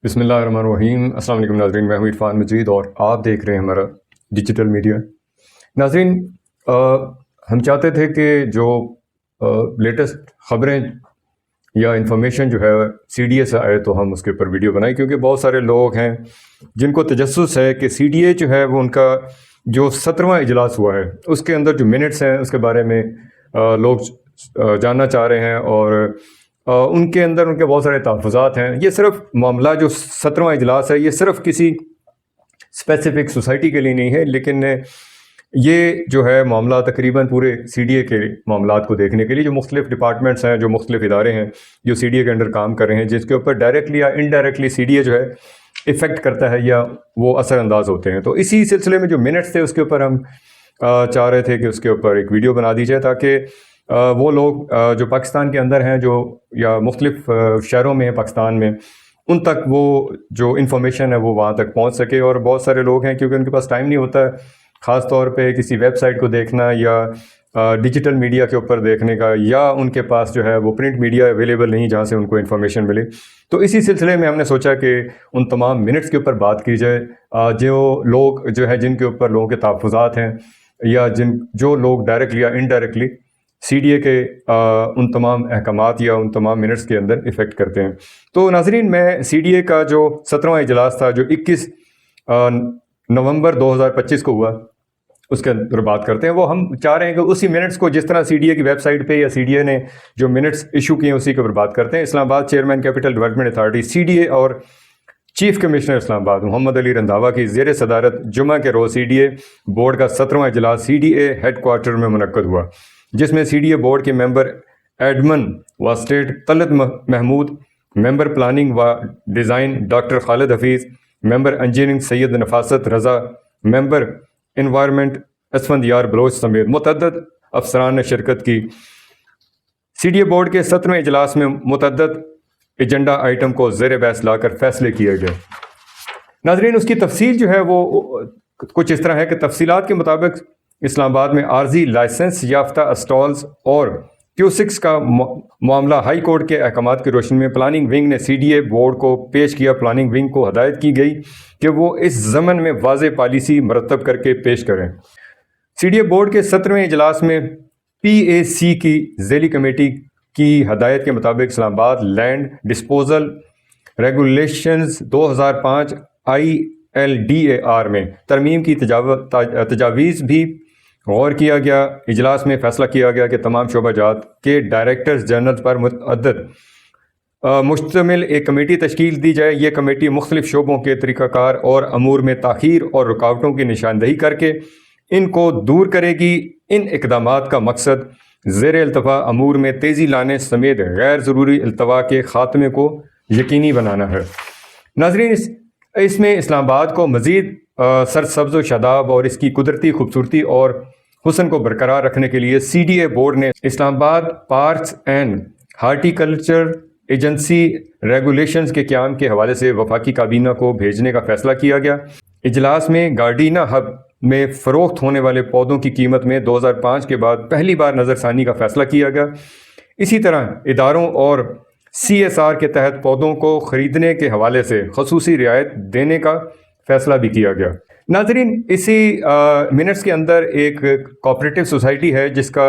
بسم اللہ الرحمن الرحیم۔ السلام علیکم ناظرین، میں ہوں عرفان مجید اور آپ دیکھ رہے ہیں ہمارا ڈیجیٹل میڈیا۔ ناظرین، ہم چاہتے تھے کہ جو لیٹسٹ خبریں یا انفارمیشن جو ہے سی ڈی اے سے آئے تو ہم اس کے اوپر ویڈیو بنائیں، کیونکہ بہت سارے لوگ ہیں جن کو تجسس ہے کہ سی ڈی اے جو ہے وہ ان کا جو 17واں اجلاس ہوا ہے اس کے اندر جو منٹس ہیں اس کے بارے میں لوگ جاننا چاہ رہے ہیں، اور ان کے اندر ان کے بہت سارے تحفظات ہیں۔ یہ صرف معاملہ جو 17واں اجلاس ہے یہ صرف کسی اسپیسیفک سوسائٹی کے لیے نہیں ہے، لیکن یہ جو ہے معاملہ تقریباً پورے سی ڈی اے کے معاملات کو دیکھنے کے لیے جو مختلف ڈپارٹمنٹس ہیں، جو مختلف ادارے ہیں جو سی ڈی اے کے انڈر کام کر رہے ہیں، جس کے اوپر ڈائریکٹلی یا انڈائریکٹلی سی ڈی اے جو ہے افیکٹ کرتا ہے یا وہ اثر انداز ہوتے ہیں۔ تو اسی سلسلے میں جو منٹس تھے اس کے اوپر ہم چاہ رہے تھے کہ اس کے اوپر ایک ویڈیو بنا دی جائے، تاکہ وہ لوگ جو پاکستان کے اندر ہیں جو یا مختلف شہروں میں پاکستان میں، ان تک وہ جو انفارمیشن ہے وہ وہاں تک پہنچ سکے۔ اور بہت سارے لوگ ہیں کیونکہ ان کے پاس ٹائم نہیں ہوتا ہے خاص طور پہ کسی ویب سائٹ کو دیکھنا یا ڈیجیٹل میڈیا کے اوپر دیکھنے کا، یا ان کے پاس جو ہے وہ پرنٹ میڈیا اویلیبل نہیں جہاں سے ان کو انفارمیشن ملے۔ تو اسی سلسلے میں ہم نے سوچا کہ ان تمام منٹس کے اوپر بات کی جائے، جو لوگ جو ہے جن کے اوپر لوگوں کے تحفظات ہیں یا جو لوگ ڈائریکٹلی یا انڈائریکٹلی سی ڈی اے کے ان تمام احکامات یا ان تمام منٹس کے اندر افیکٹ کرتے ہیں۔ تو ناظرین، میں سی ڈی اے کا جو 17واں اجلاس تھا جو 21 نومبر 2025 کو ہوا اس کے اندر بات کرتے ہیں۔ وہ ہم چاہ رہے ہیں کہ اسی منٹس کو جس طرح سی ڈی اے کی ویب سائٹ پہ یا سی ڈی اے نے جو منٹس ایشو کیے ہیں اسی کے اوپر بات کرتے ہیں۔ Islamabad chairman capital development authority C D A اور چیف کمشنر اسلام آباد محمد علی رنداوا کی زیر صدارت جمعہ کے روز سی ڈی اے بورڈ کا 17واں اجلاس C D A headquarter میں منعقد ہوا، جس میں سی ڈی اے بورڈ کے ممبر ایڈمن و اسٹیٹ طلعت محمود، ممبر پلاننگ و ڈیزائن ڈاکٹر خالد حفیظ، ممبر انجینئرنگ سید نفاست رضا، ممبر انوائرمنٹ اسفندیار بلوچ سمیت متعدد افسران نے شرکت کی۔ سی ڈی اے بورڈ کے 17ویں اجلاس میں متعدد ایجنڈا آئٹم کو زیر بحث لا کر فیصلے کیے گئے۔ ناظرین، اس کی تفصیل جو ہے وہ کچھ اس طرح ہے کہ تفصیلات کے مطابق اسلام آباد میں عارضی لائسنس یافتہ اسٹالز اور کیوسکس کا معاملہ ہائی کورٹ کے احکامات کی روشنی میں پلاننگ ونگ نے سی ڈی اے بورڈ کو پیش کیا۔ پلاننگ ونگ کو ہدایت کی گئی کہ وہ اس ضمن میں واضح پالیسی مرتب کر کے پیش کریں۔ سی ڈی اے بورڈ کے 17ویں اجلاس میں پی اے سی کی ذیلی کمیٹی کی ہدایت کے مطابق اسلام آباد لینڈ ڈسپوزل ریگولیشنز 2005 ILDAR میں ترمیم کی تجاویز بھی غور کیا گیا۔ اجلاس میں فیصلہ کیا گیا کہ تمام شعبہ جات کے ڈائریکٹرز جنرل پر متعدد مشتمل ایک کمیٹی تشکیل دی جائے۔ یہ کمیٹی مختلف شعبوں کے طریقہ کار اور امور میں تاخیر اور رکاوٹوں کی نشاندہی کر کے ان کو دور کرے گی۔ ان اقدامات کا مقصد زیر التوا امور میں تیزی لانے سمیت غیر ضروری التوا کے خاتمے کو یقینی بنانا ہے۔ ناظرین، اس میں اسلام آباد کو مزید سرسبز و شاداب اور اس کی قدرتی خوبصورتی اور حسن کو برقرار رکھنے کے لیے سی ڈی اے بورڈ نے اسلام آباد parks and horticulture agency regulations کے قیام کے حوالے سے وفاقی کابینہ کو بھیجنے کا فیصلہ کیا گیا۔ اجلاس میں گارڈینا ہب میں فروخت ہونے والے پودوں کی قیمت میں 2005 کے بعد پہلی بار نظر ثانی کا فیصلہ کیا گیا۔ اسی طرح اداروں اور CSR کے تحت پودوں کو خریدنے کے حوالے سے خصوصی رعایت دینے کا فیصلہ بھی کیا گیا۔ ناظرین، اسی منٹس کے اندر ایک کوآپریٹو سوسائٹی ہے جس کا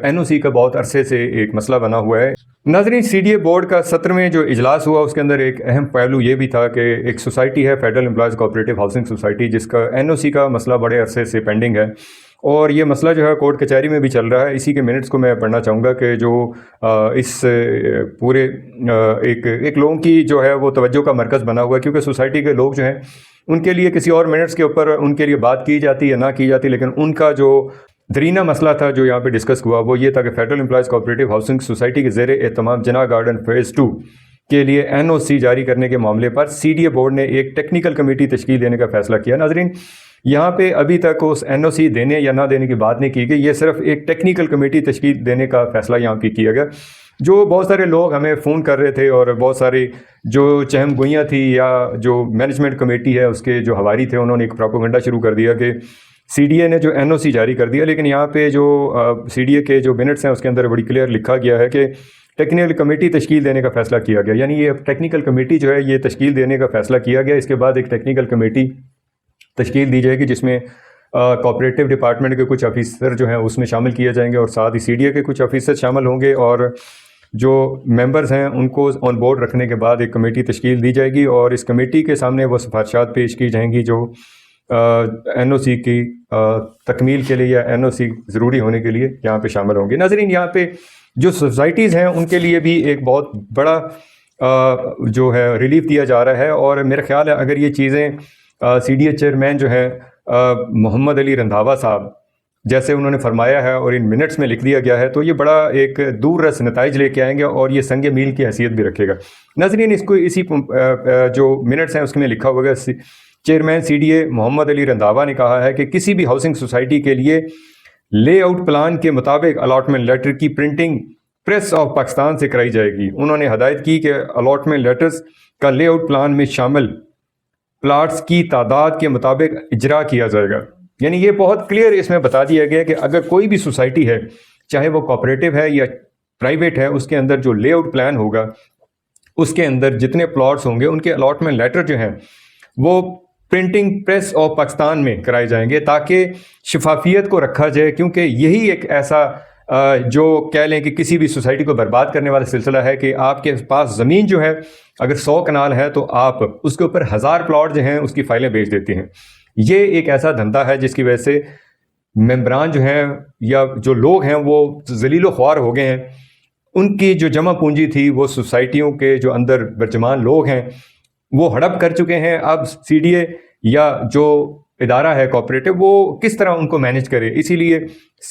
NOC کا بہت عرصے سے ایک مسئلہ بنا ہوا ہے۔ ناظرین، سی ڈی اے بورڈ کا 17ویں جو اجلاس ہوا اس کے اندر ایک اہم پہلو یہ بھی تھا کہ ایک سوسائٹی ہے federal employees cooperative housing society, جس کا NOC کا مسئلہ بڑے عرصے سے پینڈنگ ہے، اور یہ مسئلہ جو ہے کورٹ کچہری میں بھی چل رہا ہے۔ اسی کے منٹس کو میں پڑھنا چاہوں گا کہ جو اس پورے ایک لوگوں کی جو ہے وہ توجہ کا مرکز بنا ہوا ہے، کیونکہ سوسائٹی کے لوگ جو ہیں ان کے لیے کسی اور منٹس کے اوپر ان کے لیے بات کی جاتی یا نہ کی جاتی، لیکن ان کا جو درینہ مسئلہ تھا جو یہاں پہ ڈسکس ہوا وہ یہ تھا کہ federal employees cooperative housing society کے زیر اہتمام جناح گارڈن فیز 2 کے لیے NOC جاری کرنے کے معاملے پر سی ڈی اے بورڈ نے ایک ٹیکنیکل کمیٹی تشکیل دینے کا فیصلہ کیا۔ ناظرین، یہاں پہ ابھی تک اس NOC دینے یا نہ دینے کی بات نہیں کی گئی، یہ صرف ایک ٹیکنیکل کمیٹی تشکیل دینے کا فیصلہ یہاں پہ کیا گیا۔ جو بہت سارے لوگ ہمیں فون کر رہے تھے اور بہت ساری جو چہم گوئیاں تھیں یا جو مینجمنٹ کمیٹی ہے اس کے جو حواری تھے انہوں نے ایک پروپیگنڈا شروع کر دیا کہ سی ڈی اے نے جو NOC جاری کر دیا، لیکن یہاں پہ جو سی ڈی اے کے جو منٹس ہیں اس کے اندر بڑی کلیئر لکھا گیا ہے کہ ٹیکنیکل کمیٹی تشکیل دینے کا فیصلہ کیا گیا. یعنی یہ ٹیکنیکل کمیٹی جو ہے یہ تشکیل دینے کا فیصلہ کیا گیا. اس کے بعد ایک ٹیکنیکل کمیٹی تشکیل دی جائے گی جس میں کوآپریٹو ڈپارٹمنٹ کے کچھ آفیسر جو ہیں اس میں شامل کیے جائیں گے اور ساتھ ہی سی ڈی اے کے کچھ آفیسر شامل ہوں گے, اور جو ممبرز ہیں ان کو آن بورڈ رکھنے کے بعد ایک کمیٹی تشکیل دی جائے گی, اور اس کمیٹی کے سامنے وہ سفارشات پیش کی جائیں گی جو این او سی کی تکمیل کے لیے یا این او سی ضروری ہونے کے لیے یہاں پہ شامل ہوں گے. ناظرین, یہاں پہ جو سوسائٹیز ہیں ان کے لیے بھی ایک بہت بڑا جو ہے ریلیف دیا جا رہا ہے, اور میرا خیال ہے اگر یہ چیزیں سی ڈی اے چیئرمین جو ہیں محمد علی رندھاوا صاحب جیسے انہوں نے فرمایا ہے اور ان منٹس میں لکھ دیا گیا ہے, تو یہ بڑا ایک دور رس نتائج لے کے آئیں گے اور یہ سنگ میل کی حیثیت بھی رکھے گا. ناظرین, اس کو اسی جو منٹس ہیں اس میں لکھا ہوگا, چیئرمین سی ڈی اے محمد علی رندھاوا نے کہا ہے کہ کسی بھی ہاؤسنگ سوسائٹی کے لیے لے آؤٹ پلان کے مطابق الاٹمنٹ لیٹر کی پرنٹنگ پریس آف پاکستان سے کرائی جائے گی. انہوں نے ہدایت کی کہ الاٹمنٹ لیٹرز کا لے آؤٹ پلان میں شامل پلاٹس کی تعداد کے مطابق اجرا کیا جائے گا. یعنی یہ بہت کلیئر اس میں بتا دیا گیا کہ اگر کوئی بھی سوسائٹی ہے, چاہے وہ کوآپریٹو ہے یا پرائیویٹ ہے, اس کے اندر جو لے آؤٹ پلان ہوگا اس کے اندر جتنے پلاٹس ہوں گے ان کے الاٹمنٹ لیٹر جو ہیں وہ پرنٹنگ پریس آف پاکستان میں کرائے جائیں گے تاکہ شفافیت کو رکھا جائے, کیونکہ یہی ایک ایسا جو کہہ لیں کہ کسی بھی سوسائٹی کو برباد کرنے والا سلسلہ ہے کہ آپ کے پاس زمین جو ہے اگر 100 کنال ہے تو آپ اس کے اوپر 1000 پلاٹ جو ہیں اس کی فائلیں بیچ دیتے ہیں. یہ ایک ایسا دھندا ہے جس کی وجہ سے ممبران جو ہیں یا جو لوگ ہیں وہ ذلیل و خوار ہو گئے ہیں. ان کی جو جمع پونجی تھی وہ سوسائٹیوں کے جو اندر برجمان لوگ ہیں وہ ہڑپ کر چکے ہیں. اب سی ڈی اے یا جو ادارہ ہے کوآپریٹو وہ کس طرح ان کو مینیج کرے, اسی لیے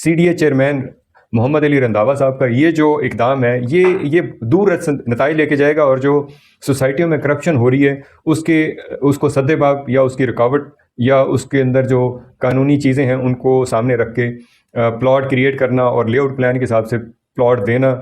سی ڈی اے چیئرمین محمد علی رندھاوا صاحب کا یہ جو اقدام ہے یہ دور نتائج لے کے جائے گا, اور جو سوسائٹیوں میں کرپشن ہو رہی ہے اس کو سد باب یا اس کی رکاوٹ یا اس کے اندر جو قانونی چیزیں ہیں ان کو سامنے رکھ کے پلاٹ کریٹ کرنا اور لے آؤٹ پلان کے حساب سے پلاٹ دینا,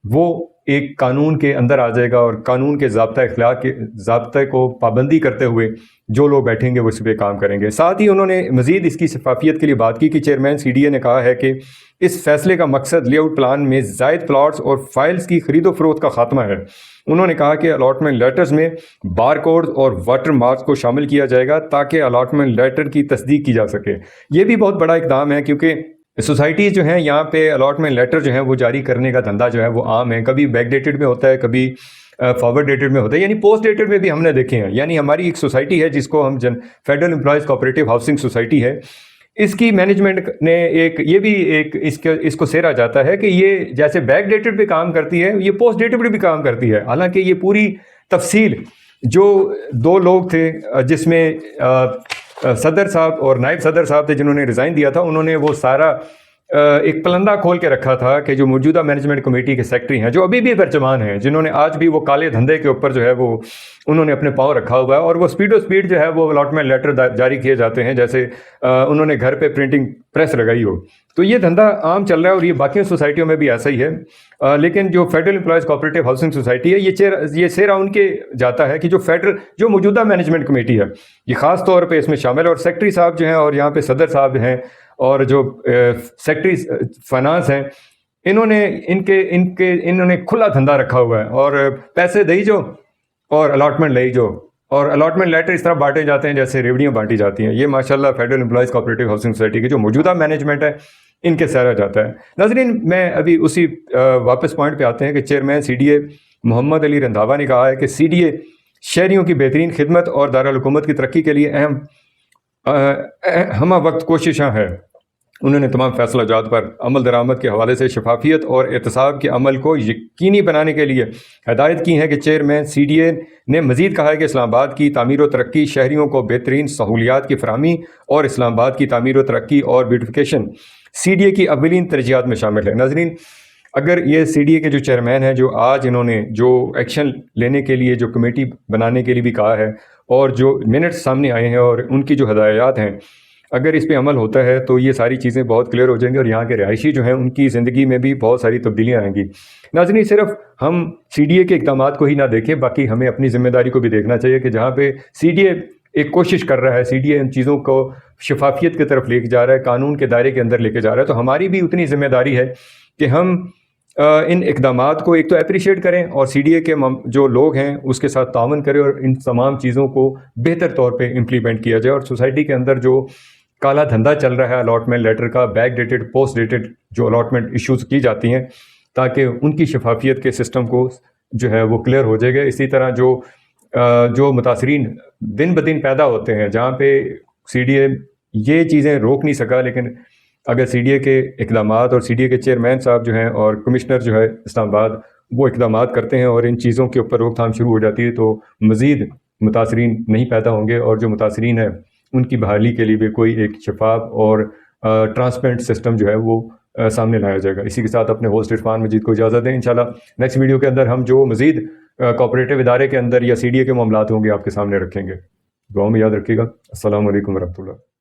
وہ ایک قانون کے اندر آ جائے گا, اور قانون کے ضابطے کو پابندی کرتے ہوئے جو لوگ بیٹھیں گے وہ اس پہ کام کریں گے. ساتھ ہی انہوں نے مزید اس کی شفافیت کے لیے بات کی کہ چیئرمین سی ڈی اے نے کہا ہے کہ اس فیصلے کا مقصد لے آؤٹ پلان میں زائد پلاٹس اور فائلز کی خرید و فروخت کا خاتمہ ہے. انہوں نے کہا کہ الاٹمنٹ لیٹرز میں بار کوڈ اور واٹر مارکس کو شامل کیا جائے گا تاکہ الاٹمنٹ لیٹر کی تصدیق کی جا سکے. یہ بھی بہت بڑا اقدام ہے کیونکہ سوسائٹیز جو ہیں یہاں پہ الاٹمنٹ لیٹر جو ہیں وہ جاری کرنے کا دھندا جو ہے وہ عام ہے, کبھی بیک ڈیٹڈ میں ہوتا ہے, کبھی فارورڈ ڈیٹڈ میں ہوتا ہے, یعنی پوسٹ ڈیٹڈ میں بھی ہم نے دیکھے ہیں. یعنی ہماری ایک سوسائٹی ہے جس کو ہم federal employees cooperative housing society ہے, اس کی مینجمنٹ نے یہ بھی اس کو سیرا جاتا ہے کہ یہ جیسے بیک ڈیٹڈ پہ کام کرتی ہے یہ پوسٹ ڈیٹڈ پہ بھی کام کرتی ہے. حالانکہ یہ پوری تفصیل جو 2 لوگ تھے جس میں صدر صاحب اور نائب صدر صاحب تھے جنہوں نے ریزائن دیا تھا, انہوں نے وہ سارا ایک پلندہ کھول کے رکھا تھا کہ جو موجودہ مینجمنٹ کمیٹی کے سیکٹری ہیں جو ابھی بھی برجمان ہیں, جنہوں نے آج بھی وہ کالے دھندے کے اوپر جو ہے وہ انہوں نے اپنے پاؤں رکھا ہوا ہے, اور وہ سپیڈ جو ہے وہ الاٹمنٹ لیٹر جاری کیے جاتے ہیں جیسے انہوں نے گھر پہ پرنٹنگ پریس لگائی ہو. تو یہ دھندا عام چل رہا ہے اور یہ باقی سوسائٹیوں میں بھی ایسا ہی ہے. لیکن جو federal employees cooperative housing society ہے یہ سیرا ان کے جاتا ہے کہ جو موجودہ مینجمنٹ کمیٹی ہے یہ خاص طور پہ اس میں شامل ہے, اور سیکٹری صاحب جو ہیں اور یہاں پہ صدر صاحب ہیں اور جو سیکٹری فائنانس ہیں انہوں نے کھلا دھندا رکھا ہوا ہے, اور پیسے دے جو اور الاٹمنٹ لے جو, اور الاٹمنٹ لیٹر اس طرح بانٹے جاتے ہیں جیسے ریوڑیاں بانٹی جاتی ہیں. یہ ماشاءاللہ federal employees cooperative housing society کے جو موجودہ مینجمنٹ ہے ان کے سہرا جاتا ہے. ناظرین, میں ابھی اسی واپس پوائنٹ پہ آتے ہیں کہ چیئرمین سی ڈی اے محمد علی رندھاوا نے کہا ہے کہ سی ڈی اے شہریوں کی بہترین خدمت اور دارالحکومت کی ترقی کے لیے ہمہ وقت کوششاں ہیں. انہوں نے تمام فیصلہ جات پر عمل درآمد کے حوالے سے شفافیت اور احتساب کے عمل کو یقینی بنانے کے لیے ہدایت کی ہے کہ چیئرمین سی ڈی اے نے مزید کہا ہے کہ اسلام آباد کی تعمیر و ترقی شہریوں کو بہترین سہولیات کی فراہمی اور اسلام آباد کی تعمیر و ترقی اور بیوٹیفیکیشن سی ڈی اے کی اولین ترجیحات میں شامل ہے. ناظرین, اگر یہ سی ڈی اے کے جو چیئرمین ہیں جو آج انہوں نے جو ایکشن لینے کے لیے جو کمیٹی بنانے کے لیے بھی کہا ہے اور جو منٹس سامنے آئے ہیں اور ان کی جو ہدایات ہیں اگر اس پہ عمل ہوتا ہے تو یہ ساری چیزیں بہت کلیئر ہو جائیں گی اور یہاں کے رہائشی جو ہیں ان کی زندگی میں بھی بہت ساری تبدیلیاں آئیں گی. ناظرین, صرف ہم سی ڈی اے کے اقدامات کو ہی نہ دیکھیں باقی ہمیں اپنی ذمہ داری کو بھی دیکھنا چاہیے کہ جہاں پہ سی ڈی اے ایک کوشش کر رہا ہے, سی ڈی اے ان چیزوں کو شفافیت کی طرف لے کے جا رہا ہے, قانون کے دائرے کے اندر لے کے جا رہا ہے, تو ہماری بھی اتنی ذمہ داری ہے کہ ہم ان اقدامات کو ایک تو اپریشیٹ کریں اور سی ڈی اے کے جو لوگ ہیں اس کے ساتھ تعاون کریں اور ان تمام چیزوں کو بہتر طور پہ امپلیمنٹ کیا جائے. اور سوسائٹی کے اندر جو کالا دھندا چل رہا ہے الاٹمنٹ لیٹر کا، بیک ڈیٹڈ پوسٹ ڈیٹڈ جو الاٹمنٹ ایشوز کی جاتی ہیں، تاکہ ان کی شفافیت کے سسٹم کو جو ہے وہ کلیئر ہو جائے گا. اسی طرح جو متاثرین دن بدن پیدا ہوتے ہیں جہاں پہ سی ڈی اے یہ چیزیں روک نہیں سکا، لیکن اگر سی ڈی اے کے اقدامات اور سی ڈی اے کے چیئرمین صاحب جو ہیں اور کمشنر جو ہے اسلام آباد وہ اقدامات کرتے ہیں اور ان چیزوں کے اوپر روک تھام شروع ہو جاتی ہے، تو مزید متاثرین نہیں پیدا ہوں گے، اور جو متاثرین ہیں ان کی بحالی کے لیے بھی کوئی ایک شفاف اور ٹرانسپیرنٹ سسٹم جو ہے وہ سامنے لایا جائے گا. اسی کے ساتھ اپنے ہوسٹ عرفان مجید کو اجازت دیں. انشاءاللہ نیکسٹ ویڈیو کے اندر ہم جو مزید کوآپریٹو ادارے کے اندر یا سی ڈی اے کے معاملات ہوں گے آپ کے سامنے رکھیں گے. دعاؤں میں یاد رکھیے گا. السلام علیکم ورحمۃ اللہ.